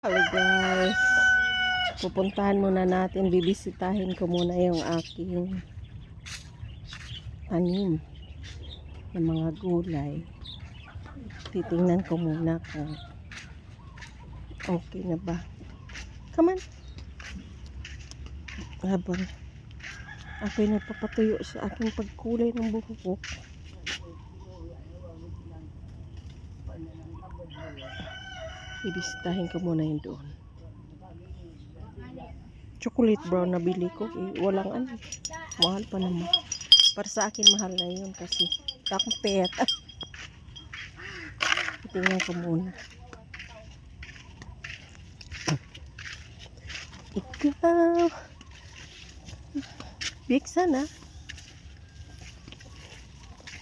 Hello guys, pupuntahan muna natin, bibisitahin ko muna yung aking tanim ng mga gulay. Titingnan ko muna kung okay na ba. Come on. Habang ako'y nagpapatuyo sa aking pagkulay ng buhok ko. Bibisitahin ko muna yung doon. Chocolate brown na bili ko. Walang ano. Mahal pa naman. Para sa akin mahal na yun kasi akong pet. Tingnan ko muna. Ikaw. Big sana.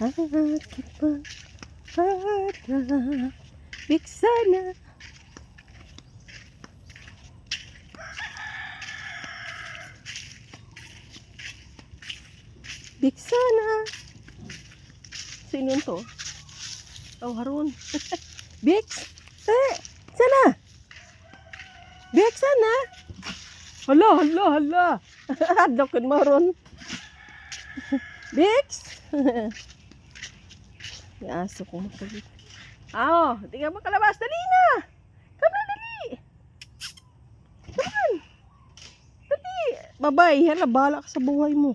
Aking pangharap. Big sana. Big sana. Sino to? Oh, Harun. Big. Sana. Big sana. Hala, hala, hala. Adokon mo ron. Big. Yung aso ko makalit. Di ka makalabas. Dali na. Come na, dali. Come on. Dali. Bye-bye. Hala, bahala ka sa buhay mo.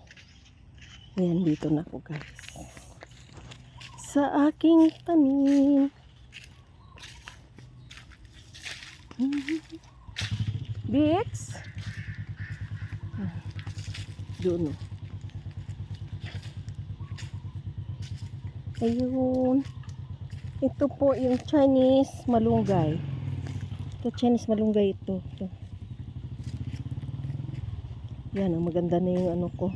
Ayan, dito na ako guys. Sa aking tanim. Bix. Doon. Ayun. Ito po yung Chinese malunggay. Ito Chinese malunggay ito. Yan, ang maganda na yung ano ko.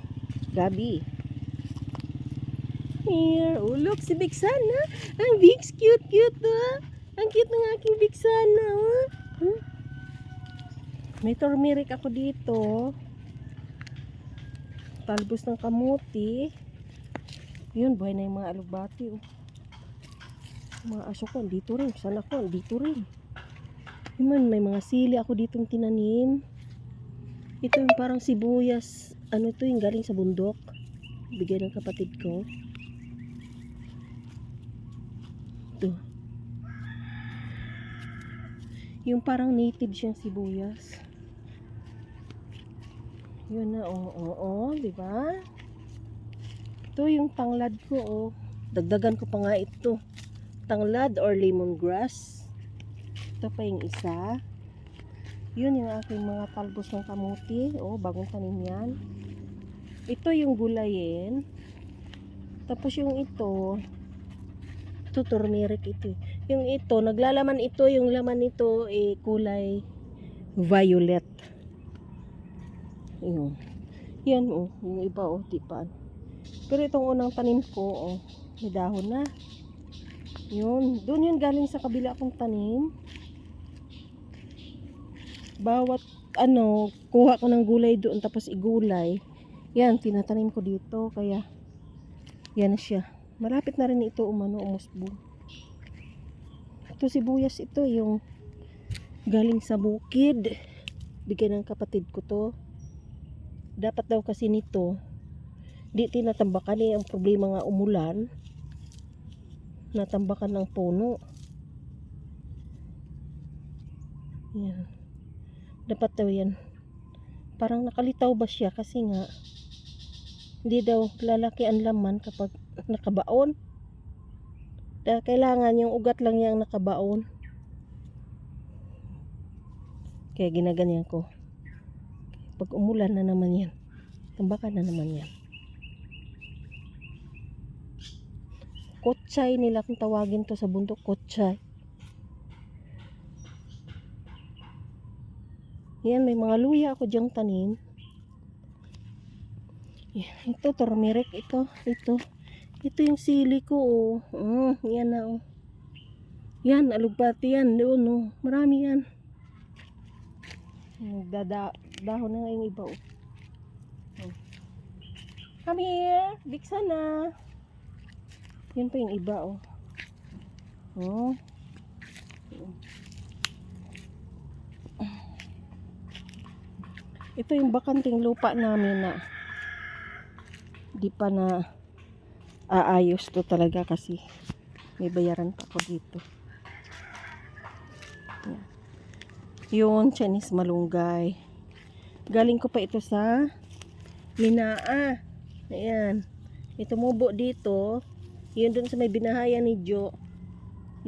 Gabi. Here. Oh, look, si Big Sana. Ang Big, cute, Ang cute ng aking Big Sana. May turmeric ako dito. Talbos ng kamuti. Yun, buhay na yung mga alugbati. Mga aso ko, dito rin. Sana ko, dito rin. Yun, may mga sili ako ditong tinanim. Ito yung parang sibuyas. Ano to yung galing sa bundok. Bigay ng kapatid ko. Ito. Yung parang native siyang sibuyas. Yun na, diba? Ito yung tanglad ko, Dagdagan ko pa nga ito. Tanglad or lemongrass. Ito pa yung isa. Yun yung aking mga talbos ng kamuti. Bagong tanim yan. Ito yung gulayin. Tapos yung ito turmeric ito. Yung ito, naglalaman ito, yung laman nito kulay violet. Yun. Yan yung iba di pa. Pero itong unang tanim ko, may dahon na. Yun, doon yun galing sa kabila kong tanim. Bawat kuha ko ng gulay doon tapos igulay. Yan, tinatanim ko dito kaya yan na siya. Malapit na rin ito umusbo. Ito sibuyas ito yung galing sa bukid. Bigay ng kapatid ko to. Dapat daw kasi nito di tinatambakan ang problema nga umulan. Natambakan ng puno. Yan. Dapat daw yan. Parang nakalitaw ba siya kasi nga hindi daw lalaki ang laman kapag nakabaon. Kaya kailangan yung ugat lang yang nakabaon. Kaya ginaganyan ko. Pag umulan na naman yan, tambakan na naman yan. Kotsay nila kung tawagin to sa bundok, kotsay. Yan, may mga luya ako diyang tanim. Yan, ito turmeric, ito yung sili ko yan na yan, alugbati yan doon marami yan. Dahon na nga yung iba Come here, Big Sana. Yan pa yung iba Ito yung bakanting lupa namin na di pa na aayos to talaga kasi may bayaran pa ako dito. Yan. Yun, Chinese malunggay. Galing ko pa ito sa Minaa. Ayan. Ito mubo dito. Yun dun sa may binahayan ni Jo.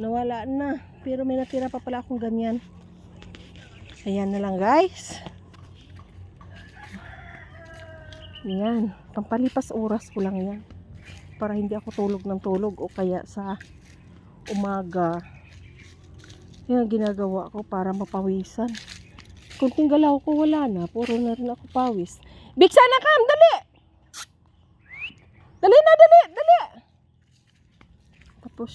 Nawala na. Pero may natira pa pala akong ganyan. Ayan na lang guys. Ayan. Pampalipas oras ko lang yan. Para hindi ako tulog ng tulog o kaya sa umaga. Yan ginagawa ko para mapawisan. Kunting galaw ko wala na. Puro na rin ako pawis. Biksa na kam! Dali! Dali na! Dali! Dali! Tapos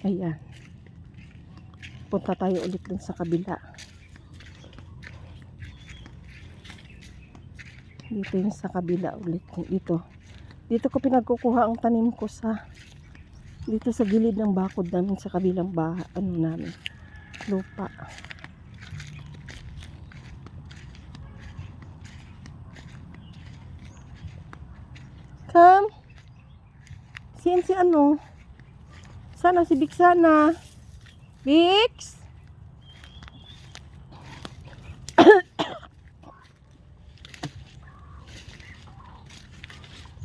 ayan. Punta tayo ulit dun sa kabila. Dito yung sa kabila ulit. Dito ko pinagkukuha ang tanim ko sa dito sa gilid ng bakod namin sa kabilang namin lupa. Come. Si ano? Sana si Bix sana. Bix.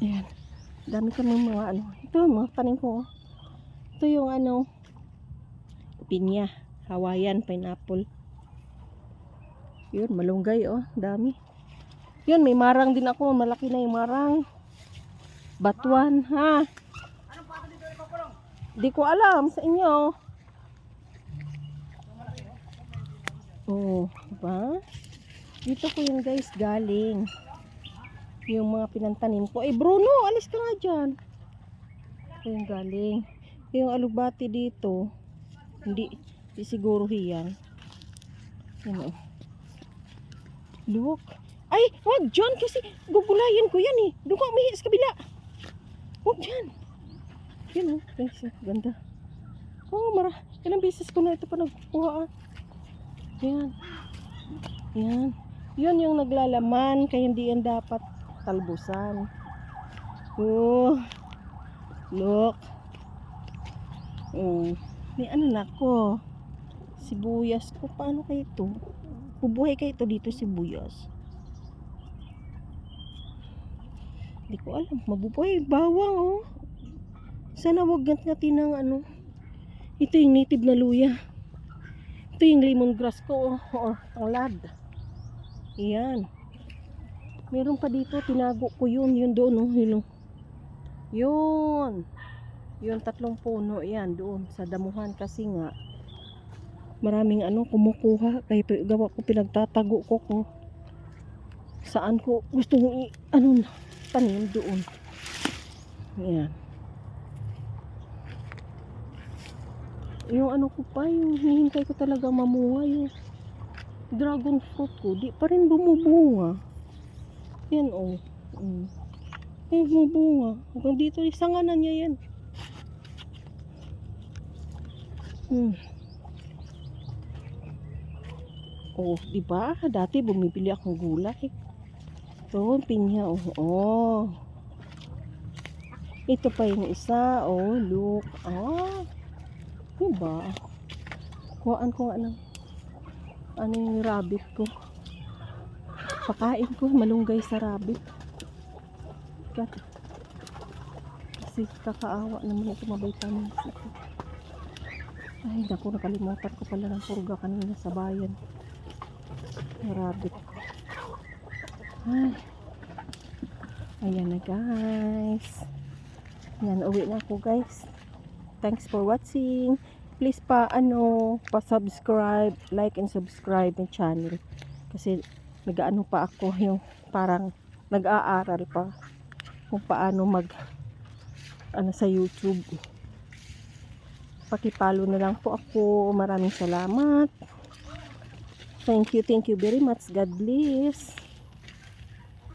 Ayan. Dami kami mga ano. Ito mga tanim ko. Ito yung ano. Pinya. Hawaiian pineapple. Yun. Malunggay oh. Dami. Yun. May marang din ako. Malaki na yung marang. Batuan. Ha? Di ko alam sa inyo. Oh. Diba? Dito ko yung guys galing. Yung mga pinantanim ko. Eh Bruno, alis ka nga dyan. Ito yung galing. Yung alugbati dito. Hindi siguro hiyan. Yan o. Look. Ay, wag dyan kasi gugulayan ko yan eh. Doon ka umihi sa kabila. Wag dyan. Yan o. Guys, ganda. Oh, ilang beses ko na ito pa nagkuha. Yan. Yan. Yun yung naglalaman. Kaya hindi yan dapat talbusan. Oh. Look. Oh. May ano na ko. Sibuyas ko. Paano kayo ito? Bubuhay kayo ito dito sibuyas. Hindi ko alam. Mabubuhay. Bawang oh. Sana wag natin ng ano. Ito yung native na luya. Ito yung lemongrass ko. Or tanglad. Ayan. Meron pa dito, tinago ko yun doon, oh, yun. Yun, 3 puno, yan, doon, sa damuhan, kasi nga, maraming ano, kumukuha, kaya gawa ko, pinagtatago ko kung saan ko gusto mong tanim doon. Yan. Yung ano ko pa, yung hinihintay ko talaga mamuha, yung dragon fruit ko, di pa rin bumubunga. Yan oh. Yung bumubunga. Hanggang dito, isanganan niya yan. Oh, diba? Dati bumibili akong gulay. Ito, pinya oh. Oh. Ito pa yung isa. Oh, look. Ah. Diba? Kuhaan ko nga ng ano yung rabbit ko. Pakain ko, malunggay sa rabbit. Kasi kakaawa naman ito, mabaytamin ito. Ay, naku, nakalimutan ko pala ng purga kanina sa bayan. Yung rabbit ko. Ay. Ayan na guys. Yan, uwi na ako guys. Thanks for watching. Please pa-subscribe, like and subscribe yung channel. Kasi nag-ano pa ako, yung parang nag-aaral pa kung paano sa YouTube. Pakipalo na lang po ako. Maraming salamat. Thank you very much. God bless.